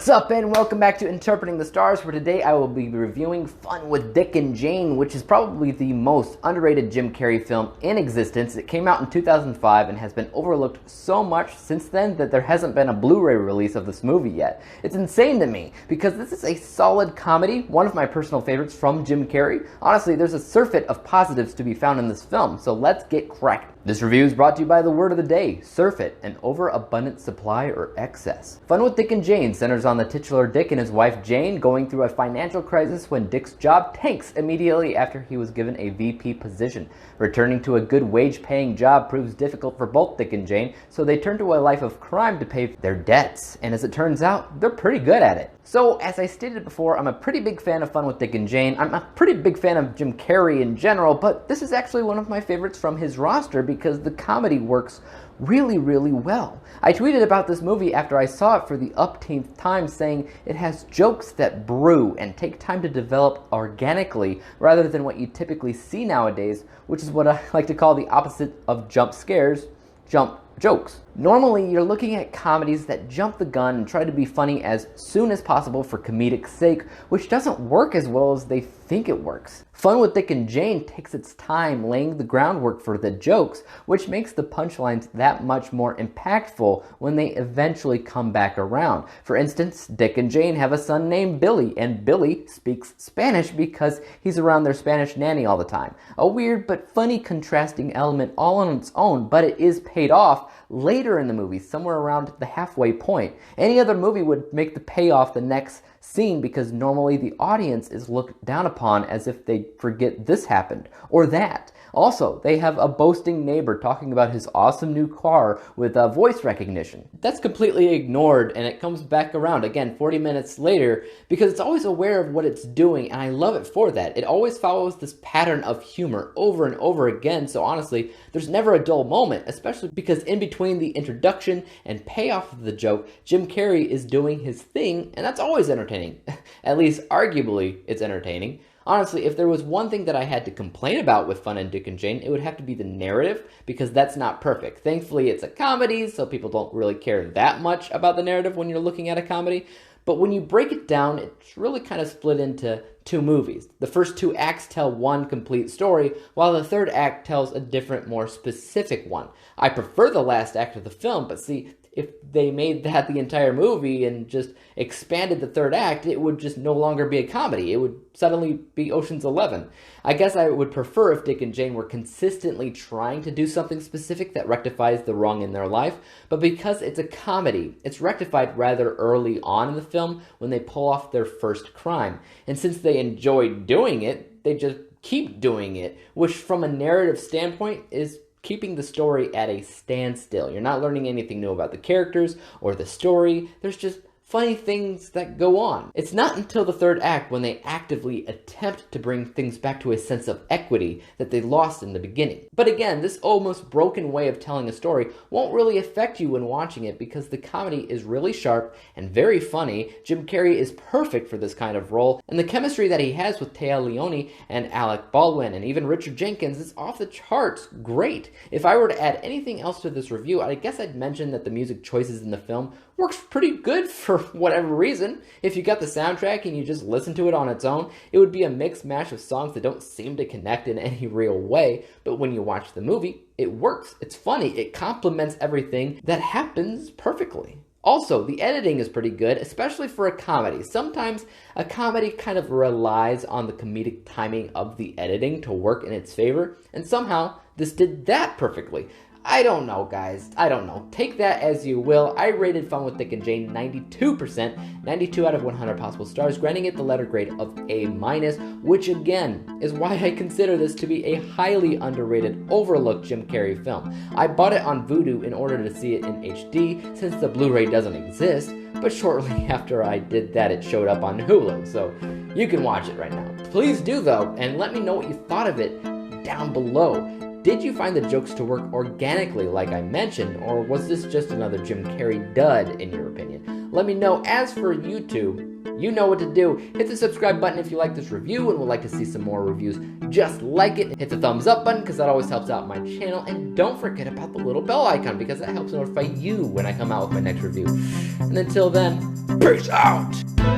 What's up, and welcome back to Interpreting the Stars, where today I will be reviewing Fun with Dick and Jane, which is probably the most underrated Jim Carrey film in existence. It came out in 2005 and has been overlooked so much since then that there hasn't been a Blu-ray release of this movie yet. It's insane to me, because this is a solid comedy, one of my personal favorites from Jim Carrey. Honestly, there's a surfeit of positives to be found in this film, so let's get cracking. This review is brought to you by the word of the day, surfeit, an overabundant supply or excess. Fun with Dick and Jane centers on the titular Dick and his wife Jane going through a financial crisis when Dick's job tanks immediately after he was given a VP position. Returning to a good wage-paying job proves difficult for both Dick and Jane, so they turn to a life of crime to pay their debts, and as it turns out, they're pretty good at it. So, as I stated before, I'm a pretty big fan of Fun with Dick and Jane. I'm a pretty big fan of Jim Carrey in general, but this is actually one of my favorites from his roster because the comedy works really well. I tweeted about this movie after I saw it for the upteenth time, saying it has jokes that brew and take time to develop organically rather than what you typically see nowadays, which is what I like to call the opposite of jump scares, jump jokes. Normally, you're looking at comedies that jump the gun and try to be funny as soon as possible for comedic sake, which doesn't work as well as they think it works. Fun with Dick and Jane takes its time laying the groundwork for the jokes, which makes the punchlines that much more impactful when they eventually come back around. For instance, Dick and Jane have a son named Billy, and Billy speaks Spanish because he's around their Spanish nanny all the time. A weird but funny contrasting element all on its own, but it is paid off later in the movie, somewhere around the halfway point. Any other movie would make the payoff the next scene because normally the audience is looked down upon as if they forget this happened or that. Also, they have a boasting neighbor talking about his awesome new car with voice recognition. That's completely ignored, and it comes back around again 40 minutes later because it's always aware of what it's doing, and I love it for that. It always follows this pattern of humor over and over again, so honestly, there's never a dull moment, especially because in between the introduction and payoff of the joke, Jim Carrey is doing his thing, and that's always entertaining. At least, arguably, it's entertaining. Honestly, if there was one thing that I had to complain about with Fun and Dick and Jane, it would have to be the narrative, because that's not perfect. Thankfully, it's a comedy, so people don't really care that much about the narrative when you're looking at a comedy. But when you break it down, it's really kind of split into two movies. The first two acts tell one complete story, while the third act tells a different, more specific one. I prefer the last act of the film, but see, if they made that the entire movie and just expanded the third act, it would just no longer be a comedy. It would suddenly be Ocean's 11. I guess I would prefer if Dick and Jane were consistently trying to do something specific that rectifies the wrong in their life, but because it's a comedy, it's rectified rather early on in the film when they pull off their first crime. And since they enjoy doing it, they just keep doing it, which from a narrative standpoint is keeping the story at a standstill. You're not learning anything new about the characters or the story. There's just funny things that go on. It's not until the third act when they actively attempt to bring things back to a sense of equity that they lost in the beginning. But again, this almost broken way of telling a story won't really affect you when watching it because the comedy is really sharp and very funny. Jim Carrey is perfect for this kind of role, and the chemistry that he has with Leoni and Alec Baldwin and even Richard Jenkins is off the charts great. If I were to add anything else to this review, I guess I'd mention that the music choices in the film works pretty good for whatever reason. If you got the soundtrack and you just listen to it on its own, it would be a mixed mash of songs that don't seem to connect in any real way, but when you watch the movie, it works. It's funny. It complements everything that happens perfectly. Also, the editing is pretty good, especially for a comedy. Sometimes a comedy kind of relies on the comedic timing of the editing to work in its favor, and somehow this did that perfectly. I don't know, guys. I don't know. Take that as you will. I rated Fun with Dick and Jane 92%, 92 out of 100 possible stars, granting it the letter grade of A-, which again is why I consider this to be a highly underrated, overlooked Jim Carrey film. I bought it on Vudu in order to see it in HD since the Blu-ray doesn't exist, but shortly after I did that, it showed up on HULU, so you can watch it right now. Please do though, and let me know what you thought of it down below. Did you find the jokes to work organically like I mentioned, or was this just another Jim Carrey dud in your opinion? Let me know. As for YouTube, you know what to do. Hit the subscribe button if you like this review and would like to see some more reviews just like it. Hit the thumbs up button because that always helps out my channel, and don't forget about the little bell icon because that helps notify you when I come out with my next review. And until then, Peace out.